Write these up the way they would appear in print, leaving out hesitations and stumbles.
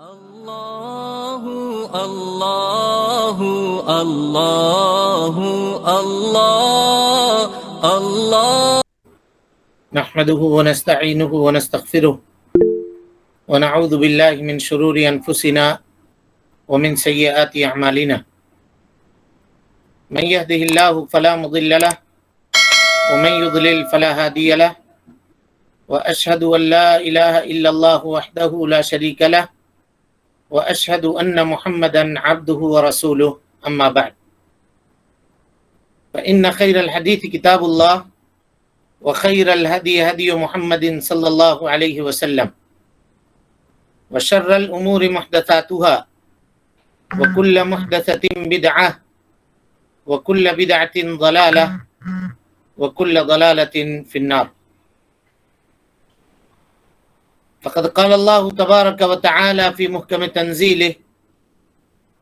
الله الله الله الله الله نحمده ونستعينه ونستغفره ونعوذ بالله من شرور أنفسنا ومن سيئات أعمالنا من يهده الله فلا مضل له ومن يضلل فلا هادي له وأشهد أن لا إله إلا الله وحده لا شريك له وأشهد أن محمدا عبده ورسوله أما بعد فإن خير الحديث كتاب الله وخير الهدي هدي محمد صلى الله عليه وسلم وشر الأمور محدثاتها وكل محدثة بدعة وكل بدعة ضلالة وكل ضلالة في النار. فقد قال الله تبارك وتعالى في محكم تنزيله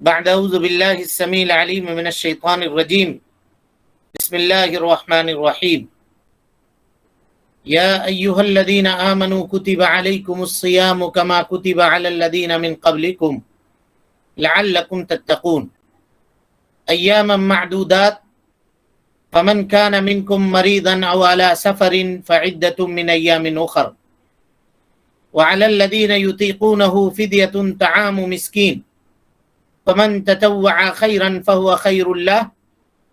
بعد أعوذ بالله السميع العليم من الشيطان الرجيم بسم الله الرحمن الرحيم يا أيها الذين آمنوا كتب عليكم الصيام كما كتب على الذين من قبلكم لعلكم تتقون أياما معدودات فمن كان منكم مريضا أو على سفر فعدة من أيام أخر وعلى الذين يطيقونه فدية طعام مسكين فمن تطوع خيرا فهو خير له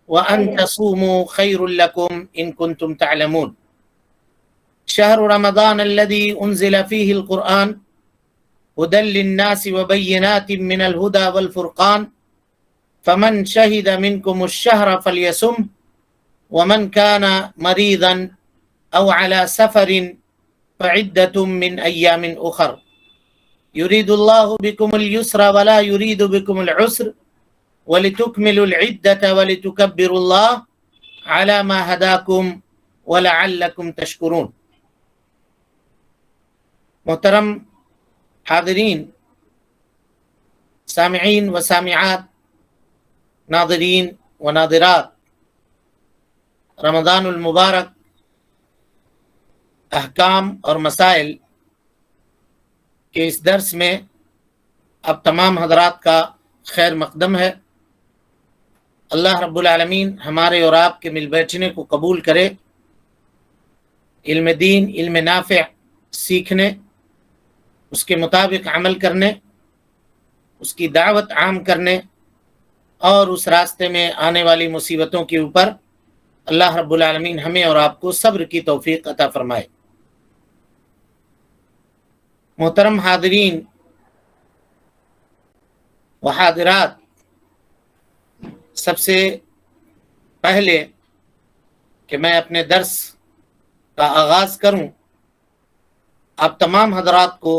وأن تصوموا خير لكم إن كنتم تعلمون شهر رمضان الذي أنزل فيه القرآن هدى للناس وبينات من الهدى والفرقان فمن شهد منكم الشهر فليصم ومن كان مريضا أو على سفر فعدة من أيام أخر يريد الله بكم اليسر ولا يريد بكم العسر ولتكملوا العدة ولتكبروا الله على ما هداكم ولعلكم تشكرون. محترم حاضرین، سامعین و سامعات، ناظرین و ناظرات، رمضان المبارک احکام اور مسائل کے اس درس میں اب تمام حضرات کا خیر مقدم ہے. اللہ رب العالمین ہمارے اور آپ کے مل بیٹھنے کو قبول کرے. علم دین، علم نافع سیکھنے، اس کے مطابق عمل کرنے، اس کی دعوت عام کرنے اور اس راستے میں آنے والی مصیبتوں کے اوپر اللہ رب العالمین ہمیں اور آپ کو صبر کی توفیق عطا فرمائے. محترم حاضرین و حاضرات، سب سے پہلے کہ میں اپنے درس کا آغاز کروں، آپ تمام حضرات کو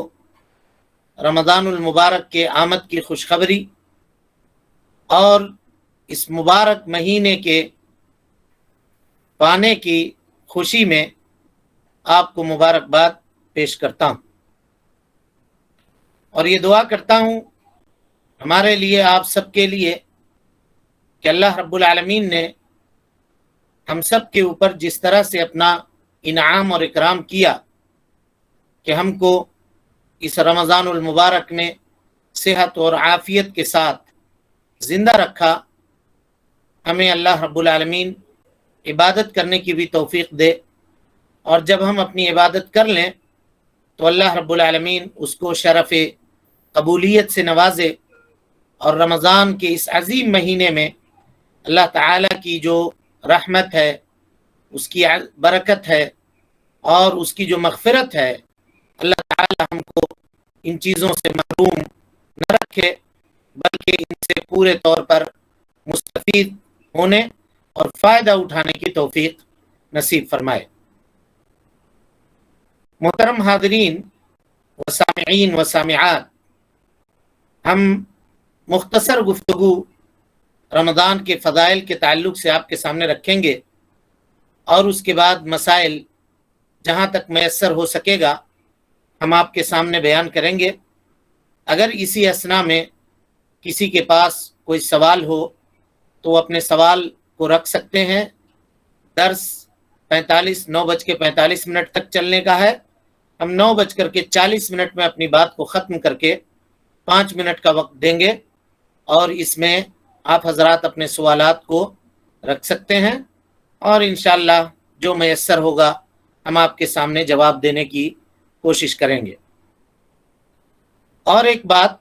رمضان المبارک کے آمد کی خوشخبری اور اس مبارک مہینے کے پانے کی خوشی میں آپ کو مبارکباد پیش کرتا ہوں، اور یہ دعا کرتا ہوں ہمارے لیے، آپ سب کے لیے، کہ اللہ رب العالمین نے ہم سب کے اوپر جس طرح سے اپنا انعام اور اکرام کیا کہ ہم کو اس رمضان المبارک میں صحت اور عافیت کے ساتھ زندہ رکھا، ہمیں اللہ رب العالمین عبادت کرنے کی بھی توفیق دے، اور جب ہم اپنی عبادت کر لیں تو اللہ رب العالمین اس کو شرف قبولیت سے نوازے، اور رمضان کے اس عظیم مہینے میں اللہ تعالیٰ کی جو رحمت ہے، اس کی برکت ہے اور اس کی جو مغفرت ہے، اللہ تعالیٰ ہم کو ان چیزوں سے محروم نہ رکھے، بلکہ ان سے پورے طور پر مستفید ہونے اور فائدہ اٹھانے کی توفیق نصیب فرمائے. محترم حاضرین و سامعین و سامعات، ہم مختصر گفتگو رمضان کے فضائل کے تعلق سے آپ کے سامنے رکھیں گے، اور اس کے بعد مسائل جہاں تک میسر ہو سکے گا ہم آپ کے سامنے بیان کریں گے. اگر اسی اثناء میں کسی کے پاس کوئی سوال ہو تو وہ اپنے سوال کو رکھ سکتے ہیں. درس 9:45 تک چلنے کا ہے. ہم 9:40 میں اپنی بات کو ختم کر کے 5 منٹ کا وقت دیں گے اور اس میں آپ حضرات اپنے سوالات کو رکھ سکتے ہیں اور انشاءاللہ جو میسر ہوگا ہم آپ کے سامنے جواب دینے کی کوشش کریں گے۔ اور ایک بات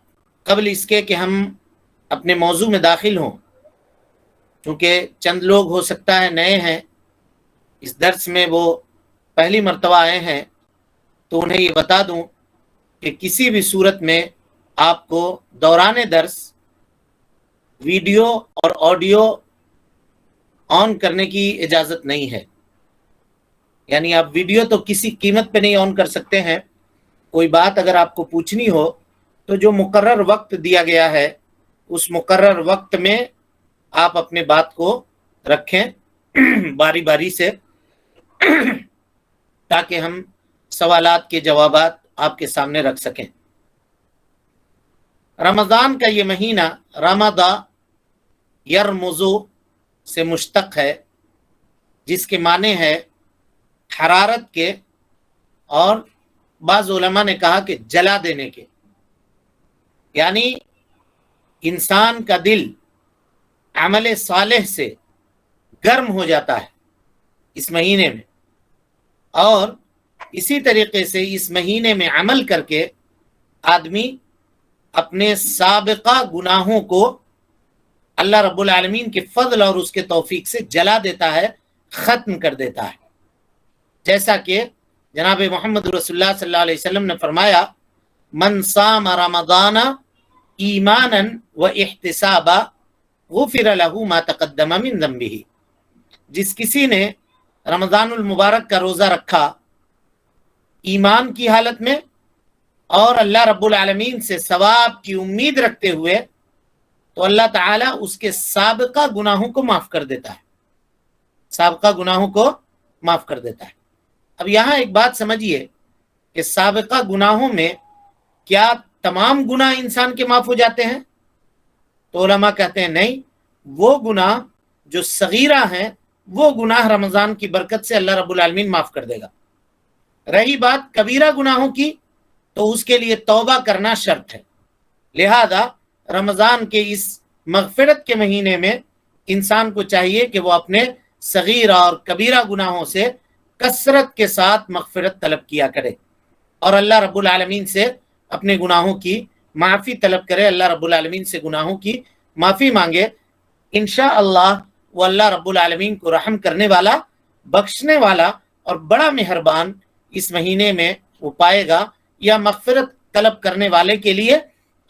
قبل اس کے کہ ہم اپنے موضوع میں داخل ہوں، چونکہ چند لوگ ہو سکتا ہے نئے ہیں اس درس میں، وہ پہلی مرتبہ آئے ہیں، تو انہیں یہ بتا دوں کہ کسی بھی صورت میں آپ کو دوران درس ویڈیو اور آڈیو آن کرنے کی اجازت نہیں ہے۔ یعنی آپ ویڈیو تو کسی قیمت پہ نہیں آن کر سکتے ہیں۔ کوئی بات اگر آپ کو پوچھنی ہو تو جو مقرر وقت دیا گیا ہے اس مقرر وقت میں آپ اپنے بات کو رکھیں باری باری سے، تاکہ ہم سوالات کے جوابات آپ کے سامنے رکھ سکیں۔ رمضان کا یہ مہینہ رمضا یرمزو سے مشتق ہے، جس کے معنی ہے حرارت کے، اور بعض علماء نے کہا کہ جلا دینے کے، یعنی انسان کا دل عمل صالح سے گرم ہو جاتا ہے اس مہینے میں، اور اسی طریقے سے اس مہینے میں عمل کر کے آدمی اپنے سابقہ گناہوں کو اللہ رب العالمین کے فضل اور اس کے توفیق سے جلا دیتا ہے، ختم کر دیتا ہے۔ جیسا کہ جناب محمد رسول اللہ صلی اللہ علیہ وسلم نے فرمایا، من صام رمضان ایمانا و احتسابا غفر له ما تقدم من ذنبه، جس کسی نے رمضان المبارک کا روزہ رکھا ایمان کی حالت میں اور اللہ رب العالمین سے ثواب کی امید رکھتے ہوئے، تو اللہ تعالیٰ اس کے سابقہ گناہوں کو معاف کر دیتا ہے، سابقہ گناہوں کو معاف کر دیتا ہے۔ اب یہاں ایک بات سمجھیے کہ سابقہ گناہوں میں کیا تمام گناہ انسان کے معاف ہو جاتے ہیں؟ تو علماء کہتے ہیں نہیں، وہ گناہ جو صغیرہ ہیں وہ گناہ رمضان کی برکت سے اللہ رب العالمین معاف کر دے گا۔ رہی بات کبیرہ گناہوں کی، تو اس کے لیے توبہ کرنا شرط ہے۔ لہذا رمضان کے اس مغفرت کے مہینے میں انسان کو چاہیے کہ وہ اپنے صغیرہ اور کبیرہ گناہوں سے کثرت کے ساتھ مغفرت طلب کیا کرے اور اللہ رب العالمین سے اپنے گناہوں کی معافی طلب کرے، اللہ رب العالمین سے گناہوں کی معافی مانگے۔ انشاءاللہ وہ اللہ رب العالمین کو رحم کرنے والا، بخشنے والا اور بڑا مہربان اس مہینے میں وہ پائے گا، یا مغفرت طلب کرنے والے کے لیے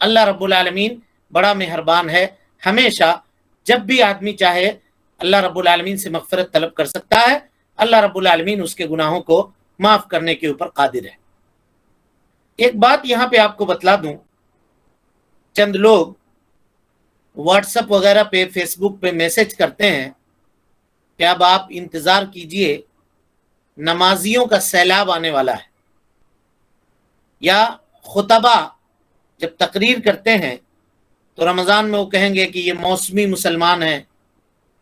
اللہ رب العالمین بڑا مہربان ہے۔ ہمیشہ جب بھی آدمی چاہے اللہ رب العالمین سے مغفرت طلب کر سکتا ہے، اللہ رب العالمین اس کے گناہوں کو معاف کرنے کے اوپر قادر ہے۔ ایک بات یہاں پہ آپ کو بتلا دوں، چند لوگ واٹس ایپ وغیرہ پہ، فیس بک پہ میسج کرتے ہیں کہ اب آپ انتظار کیجئے، نمازیوں کا سیلاب آنے والا ہے، یا خطبہ جب تقریر کرتے ہیں تو رمضان میں وہ کہیں گے کہ یہ موسمی مسلمان ہیں،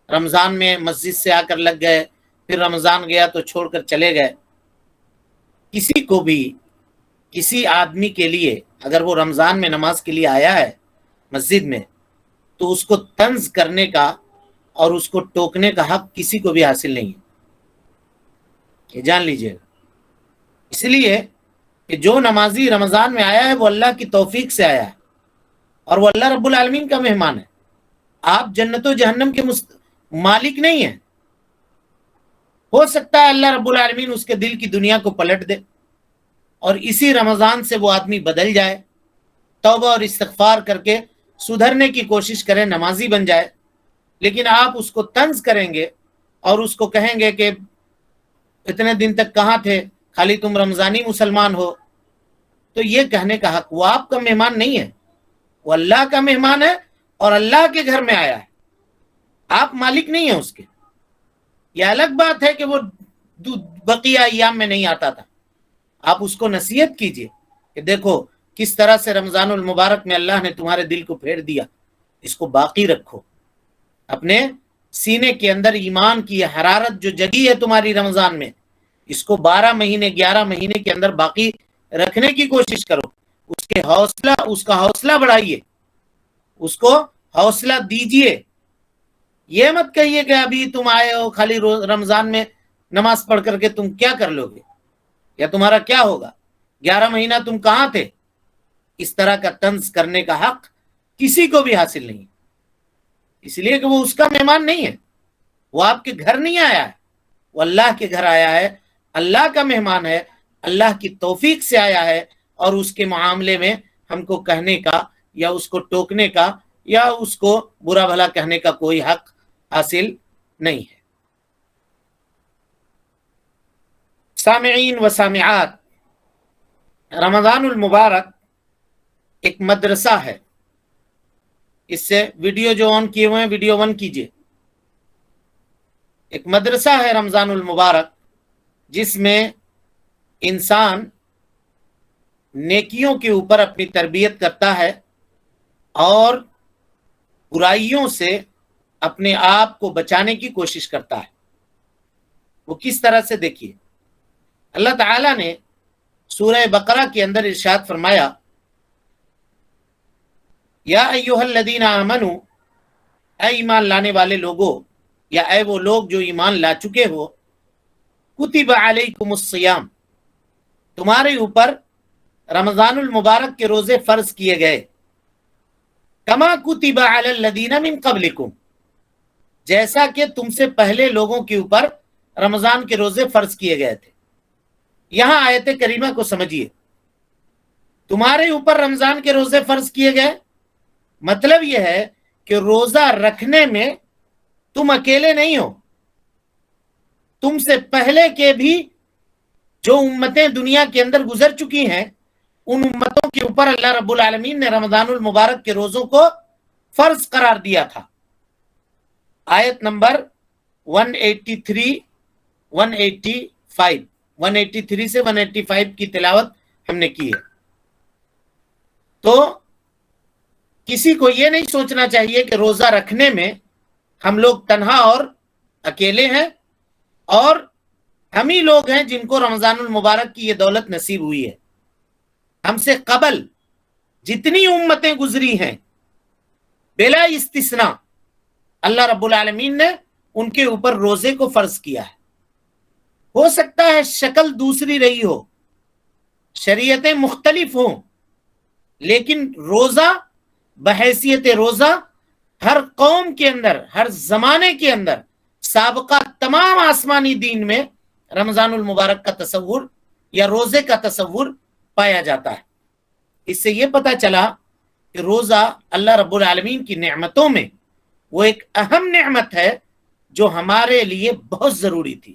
رمضان میں مسجد سے آ کر لگ گئے، پھر رمضان گیا تو چھوڑ کر چلے گئے۔ کسی کو بھی، کسی آدمی کے لیے اگر وہ رمضان میں نماز کے لیے آیا ہے مسجد میں، تو اس کو طنز کرنے کا اور اس کو ٹوکنے کا حق کسی کو بھی حاصل نہیں ہے، یہ جان لیجئے۔ اس لیے کہ جو نمازی رمضان میں آیا ہے وہ اللہ کی توفیق سے آیا ہے اور وہ اللہ رب العالمین کا مہمان ہے۔ آپ جنت و جہنم کے مالک نہیں ہیں۔ ہو سکتا ہے اللہ رب العالمین اس کے دل کی دنیا کو پلٹ دے اور اسی رمضان سے وہ آدمی بدل جائے، توبہ اور استغفار کر کے سدھرنے کی کوشش کرے، نمازی بن جائے۔ لیکن آپ اس کو طنز کریں گے اور اس کو کہیں گے کہ اتنے دن تک کہاں تھے، خالی تم رمضانی مسلمان ہو، تو یہ کہنے کا حق، وہ آپ کا مہمان نہیں ہے، وہ اللہ کا مہمان ہے اور اللہ کے گھر میں آیا ہے، آپ مالک نہیں ہیں اس کے۔ یہ الگ بات ہے کہ وہ بقیہ ایام میں نہیں آتا تھا، آپ اس کو نصیحت کیجئے کہ دیکھو کس طرح سے رمضان المبارک میں اللہ نے تمہارے دل کو پھیر دیا، اس کو باقی رکھو، اپنے سینے کے اندر ایمان کی حرارت جو جگی ہے تمہاری رمضان میں، اس کو 12 مہینے 11 مہینے کے اندر باقی رکھنے کی کوشش کرو، اس اس کا حوصلہ بڑھائیے، اس کو حوصلہ دیجئے. یہ مت کہیے کہ ابھی تم آئے ہو خالی رمضان میں نماز پڑھ کر کے تم کیا کر لو گے یا تمہارا کیا ہوگا، 11 مہینہ تم کہاں تھے. اس طرح کا طنز کرنے کا حق کسی کو بھی حاصل نہیں، اس لیے کہ وہ اس کا مہمان نہیں ہے، وہ آپ کے گھر نہیں آیا ہے، وہ اللہ کے گھر آیا ہے، اللہ کا مہمان ہے، اللہ کی توفیق سے آیا ہے، اور اس کے معاملے میں ہم کو کہنے کا یا اس کو ٹوکنے کا یا اس کو برا بھلا کہنے کا کوئی حق حاصل نہیں ہے. سامعین و سامعات، رمضان المبارک ایک مدرسہ ہے. اس سے ویڈیو جو آن کیے ہوئے ہیں ویڈیو 1 کیجئے. ایک مدرسہ ہے رمضان المبارک جس میں انسان نیکیوں کے اوپر اپنی تربیت کرتا ہے اور برائیوں سے اپنے آپ کو بچانے کی کوشش کرتا ہے. وہ کس طرح سے دیکھیے، اللہ تعالیٰ نے سورہ بقرہ کے اندر ارشاد فرمایا، یا ایھا الذین آمنوا، اے ایمان لانے والے لوگوں یا اے وہ لوگ جو ایمان لا چکے ہو، کتب علیکم الصیام، تمہارے اوپر رمضان المبارک کے روزے فرض کیے گئے، کما کتب علی الذین من قبلکم، جیسا کہ تم سے پہلے لوگوں کے اوپر رمضان کے روزے فرض کیے گئے تھے. یہاں آیت کریمہ کو سمجھیے، تمہارے اوپر رمضان کے روزے فرض کیے گئے، مطلب یہ ہے کہ روزہ رکھنے میں تم اکیلے نہیں ہو، تم سے پہلے کے بھی جو امتیں دنیا کے اندر گزر چکی ہیں ان امتوں کے اوپر اللہ رب العالمین نے رمضان المبارک کے روزوں کو فرض قرار دیا تھا. آیت نمبر 183 سے 185 کی تلاوت ہم نے کی ہے. تو کسی کو یہ نہیں سوچنا چاہیے کہ روزہ رکھنے میں ہم لوگ تنہا اور اکیلے ہیں، اور ہم ہی لوگ ہیں جن کو رمضان المبارک کی یہ دولت نصیب ہوئی ہے. ہم سے قبل جتنی امتیں گزری ہیں بلا استثناء اللہ رب العالمین نے ان کے اوپر روزے کو فرض کیا ہے. ہو سکتا ہے شکل دوسری رہی ہو، شریعتیں مختلف ہوں، لیکن روزہ بحیثیت روزہ ہر قوم کے اندر، ہر زمانے کے اندر، سابقہ تمام آسمانی دین میں رمضان المبارک کا تصور یا روزے کا تصور پایا جاتا ہے. اس سے یہ پتہ چلا کہ روزہ اللہ رب العالمین کی نعمتوں میں وہ ایک اہم نعمت ہے جو ہمارے لیے بہت ضروری تھی.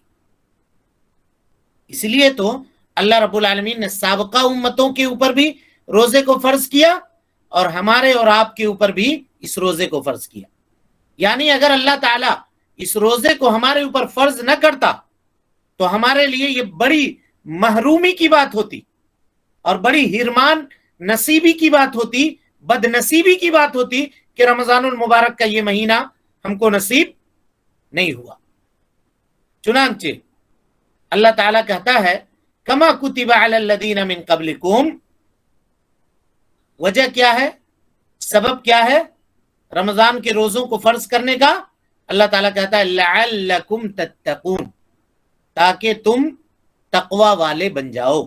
اس لیے تو اللہ رب العالمین نے سابقہ امتوں کے اوپر بھی روزے کو فرض کیا اور ہمارے اور آپ کے اوپر بھی اس روزے کو فرض کیا. یعنی اگر اللہ تعالیٰ اس روزے کو ہمارے اوپر فرض نہ کرتا تو ہمارے لیے یہ بڑی محرومی کی بات ہوتی اور بڑی حرمان نصیبی کی بات ہوتی، بد نصیبی کی بات ہوتی کہ رمضان المبارک کا یہ مہینہ ہم کو نصیب نہیں ہوا. چنانچہ اللہ تعالیٰ کہتا ہے کما کتب علی الذین من قبلکم، وجہ کیا ہے، سبب کیا ہے رمضان کے روزوں کو فرض کرنے کا؟ اللہ تعالیٰ کہتا ہے لعلکم تتقون، تاکہ تم تقوی والے بن جاؤ.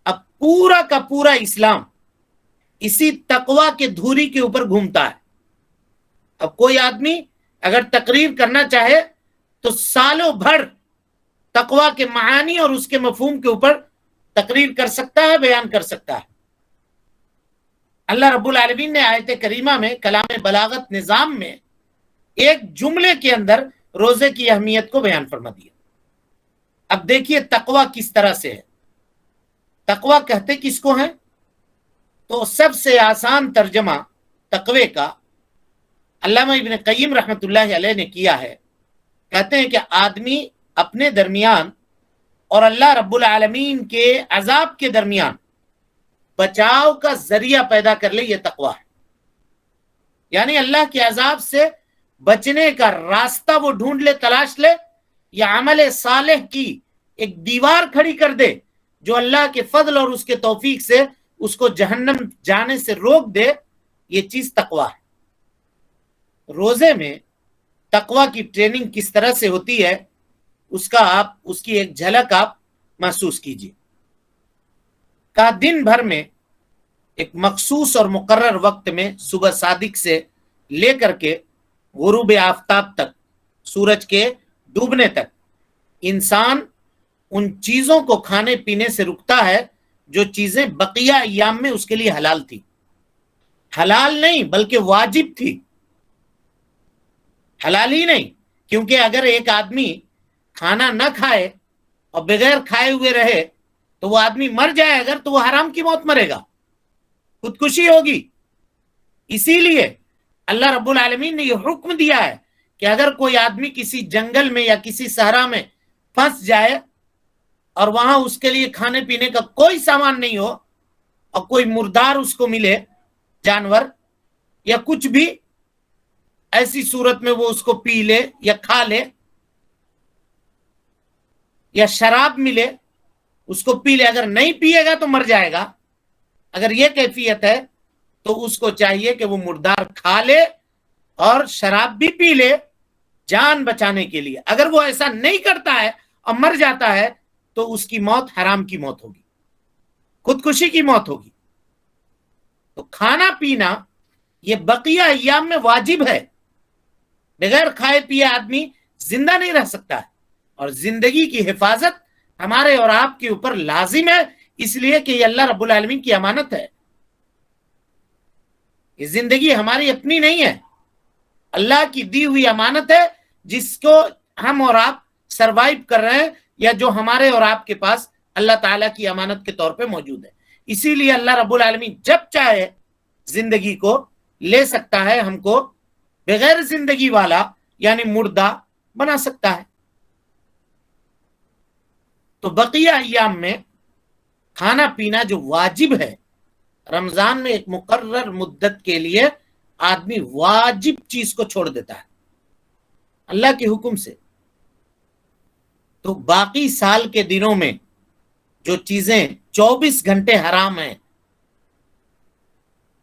اب پورا کا پورا اسلام اسی تقوی کے دھوری کے اوپر گھومتا ہے. اب کوئی آدمی اگر تقریر کرنا چاہے تو سالوں بھر تقوی کے معانی اور اس کے مفہوم کے اوپر تقریر کر سکتا ہے، بیان کر سکتا ہے. اللہ رب العالمین نے آیت کریمہ میں کلام بلاغت نظام میں ایک جملے کے اندر روزے کی اہمیت کو بیان فرما دیا. اب دیکھیے تقوی کس طرح سے ہے. تقوی کہتے کس کو ہیں؟ تو سب سے آسان ترجمہ تقوی کا علامہ ابن قیم رحمۃ اللہ علیہ نے کیا ہے. کہتے ہیں کہ آدمی اپنے درمیان اور اللہ رب العالمین کے عذاب کے درمیان بچاؤ کا ذریعہ پیدا کر لے، یہ تقوی ہے. یعنی اللہ کے عذاب سے بچنے کا راستہ وہ ڈھونڈ لے، تلاش لے، یا عمل صالح کی ایک دیوار کھڑی کر دے جو اللہ کے فضل اور اس کے توفیق سے اس کو جہنم جانے سے روک دے، یہ چیز تقویٰ ہے۔ روزے میں تقویٰ کی ٹریننگ کس طرح سے ہوتی ہے اس کی ایک جھلک آپ محسوس کیجیے۔ کہ دن بھر میں ایک مخصوص اور مقرر وقت میں صبح صادق سے لے کر کے غروب آفتاب تک، سورج کے ڈوبنے تک، انسان ان چیزوں کو کھانے پینے سے رکتا ہے جو چیزیں بقیہ ایام میں اس کے لیے حلال تھی۔ حلال نہیں بلکہ واجب تھی، حلال ہی نہیں، کیونکہ اگر ایک آدمی کھانا نہ کھائے اور بغیر کھائے ہوئے رہے تو وہ آدمی مر جائے اگر، تو وہ حرام کی موت مرے گا، خودکشی ہوگی۔ اسی لیے اللہ رب العالمین نے یہ حکم دیا ہے کہ اگر کوئی آدمی کسی جنگل میں یا کسی صحرا میں پھنس جائے اور وہاں اس کے لیے کھانے پینے کا کوئی سامان نہیں ہو اور کوئی مردار اس کو ملے، جانور یا کچھ بھی، ایسی صورت میں وہ اس کو پی لے یا کھا لے، یا شراب ملے اس کو پی لے، اگر نہیں پیے گا تو مر جائے گا، اگر یہ کیفیت ہے تو اس کو چاہیے کہ وہ مردار کھا لے اور شراب بھی پی لے جان بچانے کے لیے۔ اگر وہ ایسا نہیں کرتا ہے اور مر جاتا ہے تو اس کی موت حرام کی موت ہوگی، خودکشی کی موت ہوگی۔ تو کھانا پینا یہ بقیہ ایام میں واجب ہے، بغیر کھائے پیے آدمی زندہ نہیں رہ سکتا ہے، اور زندگی کی حفاظت ہمارے اور آپ کے اوپر لازم ہے، اس لیے کہ یہ اللہ رب العالمین کی امانت ہے۔ یہ زندگی ہماری اپنی نہیں ہے، اللہ کی دی ہوئی امانت ہے، جس کو ہم اور آپ سروائیو کر رہے ہیں، یا جو ہمارے اور آپ کے پاس اللہ تعالیٰ کی امانت کے طور پہ موجود ہے۔ اسی لیے اللہ رب العالمین جب چاہے زندگی کو لے سکتا ہے، ہم کو بغیر زندگی والا یعنی مردہ بنا سکتا ہے۔ تو بقیہ ایام میں کھانا پینا جو واجب ہے، رمضان میں ایک مقرر مدت کے لیے آدمی واجب چیز کو چھوڑ دیتا ہے اللہ کے حکم سے۔ تو باقی سال کے دنوں میں جو چیزیں 24 گھنٹے حرام ہیں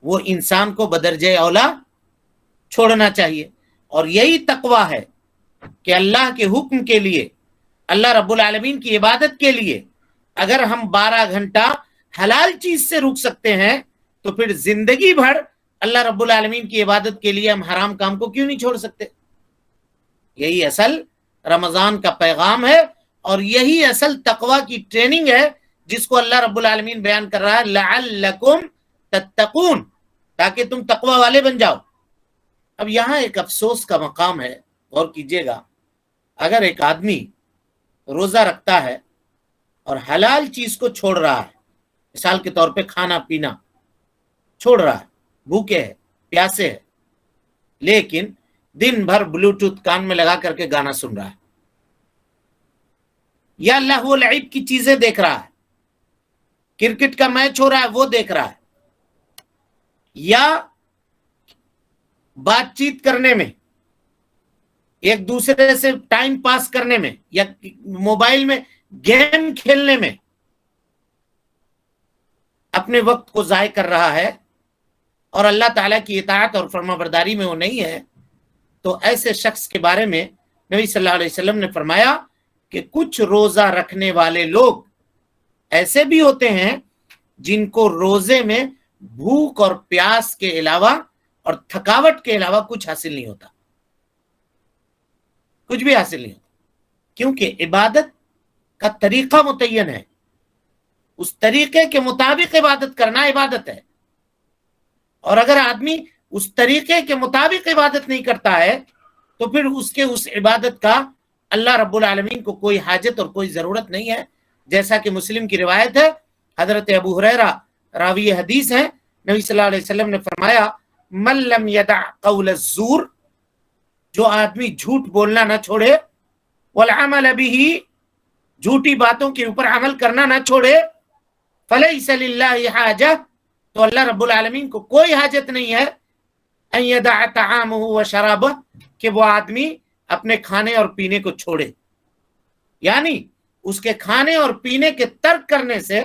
وہ انسان کو بدرجہ اولا چھوڑنا چاہیے، اور یہی تقویٰ ہے کہ اللہ کے حکم کے لیے، اللہ رب العالمین کی عبادت کے لیے اگر ہم 12 گھنٹہ حلال چیز سے رک سکتے ہیں تو پھر زندگی بھر اللہ رب العالمین کی عبادت کے لیے ہم حرام کام کو کیوں نہیں چھوڑ سکتے؟ یہی اصل رمضان کا پیغام ہے، اور یہی اصل تقویٰ کی ٹریننگ ہے جس کو اللہ رب العالمین بیان کر رہا ہے، لعلکم تتقون، تاکہ تم تقویٰ والے بن جاؤ۔ اب یہاں ایک افسوس کا مقام ہے، غور کیجئے گا، اگر ایک آدمی روزہ رکھتا ہے اور حلال چیز کو چھوڑ رہا ہے، مثال کے طور پہ کھانا پینا چھوڑ رہا ہے، بھوکے ہے، پیاسے ہے، لیکن دن بھر بلوٹوتھ کان میں لگا کر کے گانا سن رہا ہے، یا اللہ وہ لعب کی چیزیں دیکھ رہا ہے، کرکٹ کا میچ ہو رہا ہے وہ دیکھ رہا ہے، یا بات چیت کرنے میں، ایک دوسرے سے ٹائم پاس کرنے میں، یا موبائل میں گیم کھیلنے میں اپنے وقت کو ضائع کر رہا ہے، اور اللہ تعالیٰ کی اطاعت اور فرما برداری میں وہ نہیں ہے، تو ایسے شخص کے بارے میں نبی صلی اللہ علیہ وسلم نے فرمایا کہ کچھ روزہ رکھنے والے لوگ ایسے بھی ہوتے ہیں جن کو روزے میں بھوک اور پیاس کے علاوہ اور تھکاوٹ کے علاوہ کچھ حاصل نہیں ہوتا، کچھ بھی حاصل نہیں ہوتا، کیونکہ عبادت کا طریقہ متعین ہے، اس طریقے کے مطابق عبادت کرنا عبادت ہے، اور اگر آدمی اس طریقے کے مطابق عبادت نہیں کرتا ہے تو پھر اس عبادت کا اللہ رب العالمین کو کوئی حاجت اور کوئی ضرورت نہیں ہے۔ جیسا کہ مسلم کی روایت ہے، حضرت ابو ہریرہ راوی حدیث ہیں، نبی صلی اللہ علیہ وسلم نے فرمایا، من لم یدع قول الزور، جو آدمی جھوٹ بولنا نہ چھوڑے، والعمل به، جھوٹی باتوں کے اوپر عمل کرنا نہ چھوڑے، فلیس للہ حاجہ، تو اللہ رب العالمین کو کوئی حاجت نہیں ہے، ان یدع طعامہ و شرابہ، کہ وہ آدمی اپنے کھانے اور پینے کو چھوڑے، یعنی اس کے کھانے اور پینے کے ترک کرنے سے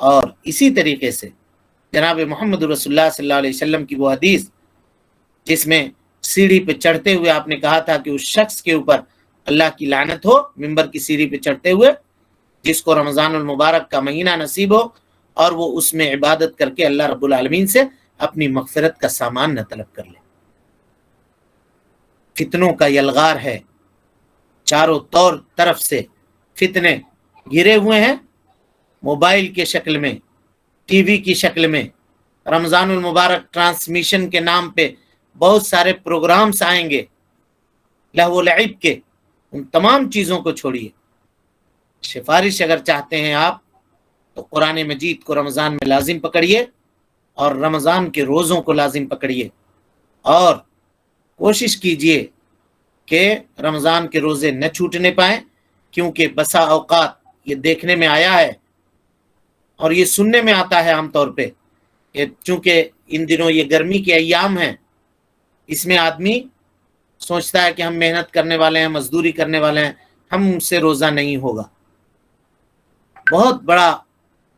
اور اسی طریقے سے جناب محمد رسول اللہ صلی اللہ علیہ وسلم کی وہ حدیث جس میں سیڑھی پہ چڑھتے ہوئے آپ نے کہا تھا کہ اس شخص کے اوپر اللہ کی لعنت ہو، ممبر کی سیڑھی پہ چڑھتے ہوئے، جس کو رمضان المبارک کا مہینہ نصیب ہو اور وہ اس میں عبادت کر کے اللہ رب العالمین سے اپنی مغفرت کا سامان نہ طلب کر لے۔ فتنوں کا یلغار ہے، چاروں طرف سے فتنے گرے ہوئے ہیں، موبائل کے شکل میں، ٹی وی کی شکل میں، رمضان المبارک ٹرانسمیشن کے نام پہ بہت سارے پروگرامز آئیں گے لہو و لعب کے، ان تمام چیزوں کو چھوڑیے۔ سفارش اگر چاہتے ہیں آپ تو قرآن مجید کو رمضان میں لازم پکڑیے اور رمضان کے روزوں کو لازم پکڑیے، اور کوشش کیجئے کہ رمضان کے روزے نہ چھوٹنے پائیں، کیونکہ بسا اوقات یہ دیکھنے میں آیا ہے اور یہ سننے میں آتا ہے عام طور پہ کہ چونکہ ان دنوں یہ گرمی کے ایام ہیں، اس میں آدمی سوچتا ہے کہ ہم محنت کرنے والے ہیں، مزدوری کرنے والے ہیں، ہم سے روزہ نہیں ہوگا۔ بہت بڑا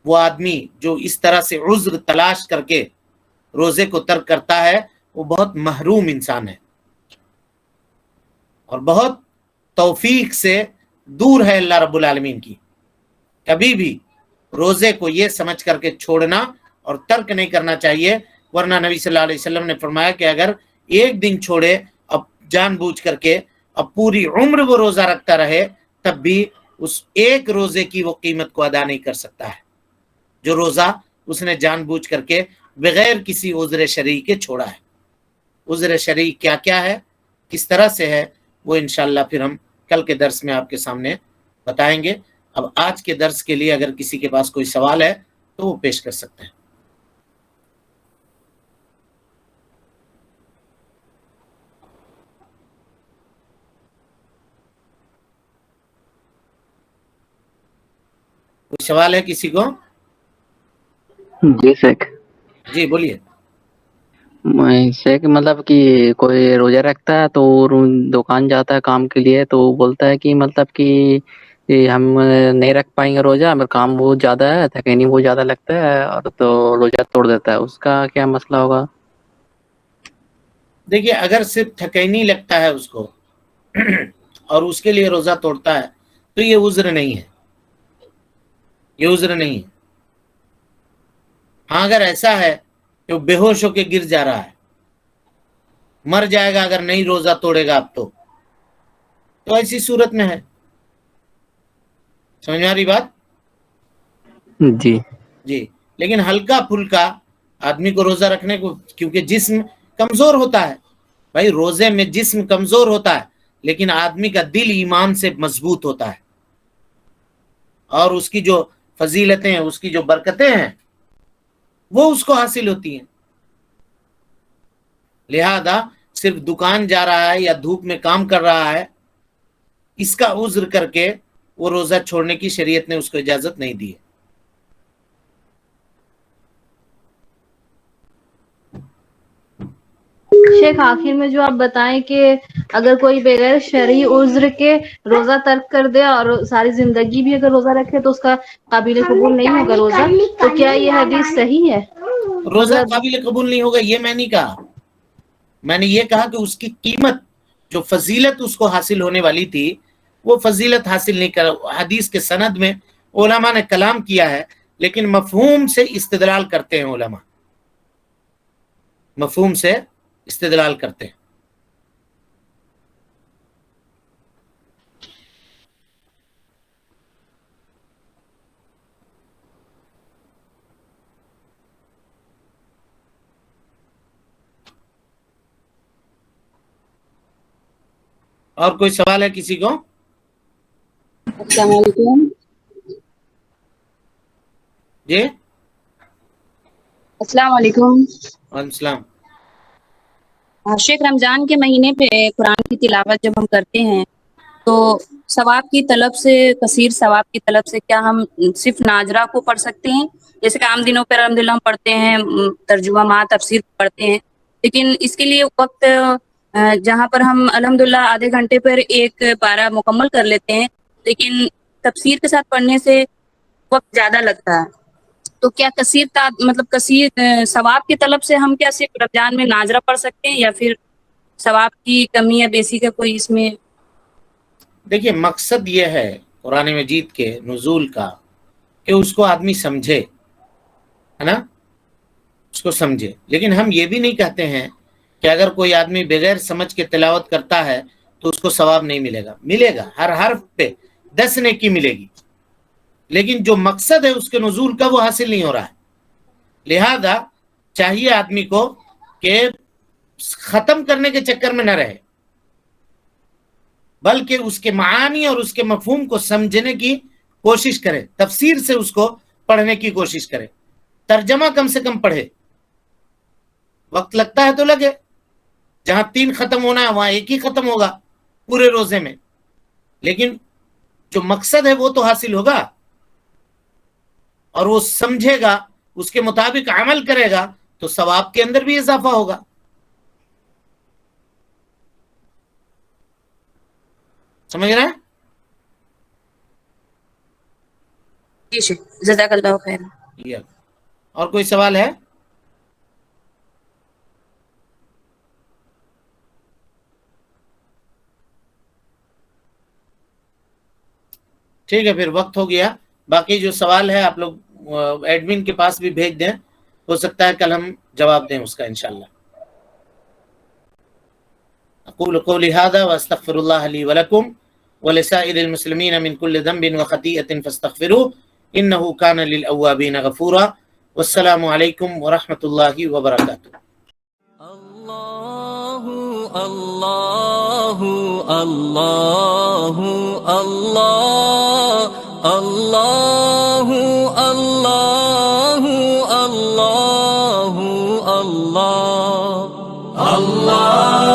وہ آدمی جو اس طرح سے عذر تلاش کر کے روزے کو ترک کرتا ہے، وہ بہت محروم انسان ہے اور بہت توفیق سے دور ہے اللہ رب العالمین کی۔ کبھی بھی روزے کو یہ سمجھ کر کے چھوڑنا اور ترک نہیں کرنا چاہیے، ورنہ نبی صلی اللہ علیہ وسلم نے فرمایا کہ اگر ایک دن چھوڑے اب جان بوجھ کر کے، اب پوری عمر وہ روزہ رکھتا رہے، تب بھی اس ایک روزے کی وہ قیمت کو ادا نہیں کر سکتا ہے جو روزہ اس نے جان بوجھ کر کے بغیر کسی عذر شرعی کے چھوڑا ہے۔ عذر شرعی کیا کیا ہے، کس طرح سے ہے، وہ انشاءاللہ پھر ہم کل کے درس میں آپ کے سامنے بتائیں گے۔ اب آج کے درس کے لیے اگر کسی کے پاس کوئی سوال ہے تو وہ پیش کر سکتے ہیں۔ کوئی سوال ہے کسی کو؟ جی شیخ، جی بولیے۔ شیخ مطلب کہ کوئی روزہ رکھتا ہے تو دکان جاتا ہے کام کے لیے، تو بولتا ہے کہ مطلب کہ ہم نہیں رکھ پائیں گے روزہ، ہمیں کام بہت زیادہ ہے، تھکانی بہت زیادہ لگتا ہے، اور تو روزہ توڑ دیتا ہے، اس کا کیا مسئلہ ہوگا؟ دیکھیے، اگر صرف تھکینی لگتا ہے اس کو اور اس کے لیے روزہ توڑتا ہے تو یہ عذر نہیں ہے، یہ عذر نہیں ہے۔ ہاں اگر ایسا ہے کہ وہ بے ہوش ہو کے گر جا رہا ہے، مر جائے گا اگر نہیں روزہ توڑے گا اب تو ایسی صورت میں ہے۔ سمجھ میں آ رہی بات؟ جی جی، لیکن ہلکا پھلکا آدمی کو روزہ رکھنے کو، کیونکہ جسم کمزور ہوتا ہے بھائی، روزے میں جسم کمزور ہوتا ہے لیکن آدمی کا دل ایمان سے مضبوط ہوتا ہے، اور اس کی جو فضیلتیں ہیں، اس کی جو برکتیں ہیں وہ اس کو حاصل ہوتی ہیں۔ لہذا صرف دکان جا رہا ہے یا دھوپ میں کام کر رہا ہے، اس کا عذر کر کے وہ روزہ چھوڑنے کی شریعت نے اس کو اجازت نہیں دی ہے۔ شیخ آخر میں جو آپ بتائیں کہ اگر کوئی بغیر شرعی عذر کے روزہ ترک کر دے اور ساری زندگی بھی اگر روزہ رکھے تو اس کا قابل قبول نہیں ہوگا روزہ، تو کیا یہ حدیث صحیح ہے؟ روزہ قابل قبول نہیں ہوگا یہ میں نہیں کہا، میں نے یہ کہا کہ اس کی قیمت، جو فضیلت اس کو حاصل ہونے والی تھی، وہ فضیلت حاصل نہیں کر۔ حدیث کے سند میں علماء نے کلام کیا ہے لیکن مفہوم سے استدلال کرتے ہیں، علماء مفہوم سے استدلال کرتے ہیں۔ اور کوئی سوال ہے کسی کو؟ السلام علیکم۔ جی السلام علیکم۔ وعلیکم السلام۔ شیخ، رمضان کے مہینے پہ قرآن کی تلاوت جب ہم کرتے ہیں تو ثواب کی طلب سے، کثیر ثواب کی طلب سے، کیا ہم صرف ناظرہ کو پڑھ سکتے ہیں؟ جیسے کہ عام دنوں پہ الحمدللہ ہم پڑھتے ہیں، ترجمہ مع تفسیر پڑھتے ہیں، لیکن اس کے لیے وقت جہاں پر ہم الحمدللہ آدھے گھنٹے پر ایک پارہ مکمل کر لیتے ہیں، لیکن تفسیر کے ساتھ پڑھنے سے وقت زیادہ لگتا ہے، تو کیا مطلب کثیر ثواب کی طلب سے ہم کیا صرف رمضان میں ناظرہ پڑھ سکتے ہیں، یا پھر ثواب کی کمی یا بیسی کا کوئی اس میں؟ دیکھیے مقصد یہ ہے قرآن مجید کے نزول کا کہ اس کو آدمی سمجھے، ہے نا، اس کو سمجھے. لیکن ہم یہ بھی نہیں کہتے ہیں کہ اگر کوئی آدمی بغیر سمجھ کے تلاوت کرتا ہے تو اس کو ثواب نہیں ملے گا. ملے گا، ہر حرف پہ 10 نیکی ملے گی، لیکن جو مقصد ہے اس کے نزول کا وہ حاصل نہیں ہو رہا ہے. لہذا چاہیے آدمی کو کہ ختم کرنے کے چکر میں نہ رہے، بلکہ اس کے معانی اور اس کے مفہوم کو سمجھنے کی کوشش کرے، تفسیر سے اس کو پڑھنے کی کوشش کرے، ترجمہ کم سے کم پڑھے. وقت لگتا ہے تو لگے، جہاں 3 ختم ہونا ہے وہاں 1 ہی ختم ہوگا پورے روزے میں، لیکن جو مقصد ہے وہ تو حاصل ہوگا، اور وہ سمجھے گا، اس کے مطابق عمل کرے گا تو ثواب کے اندر بھی اضافہ ہوگا. سمجھ رہے ہیں؟ جی شیخ، جزاک اللہ خیر. اور کوئی سوال ہے؟ ٹھیک ہے، پھر وقت ہو گیا. باقی جو سوال ہے آپ لوگ ایڈمن کے پاس بھی بھیج دیں، ہو سکتا ہے کل ہم جواب دیں اس کا انشاءاللہ. اقول قولی هذا واستغفر الله لي ولكم ولسائر المسلمين من كل ذنب وخطيئة فاستغفروه انه كان للأوابين غفورا. والسلام عليكم ورحمة الله وبركاته. الله الله الله الله الله الله الله الله الله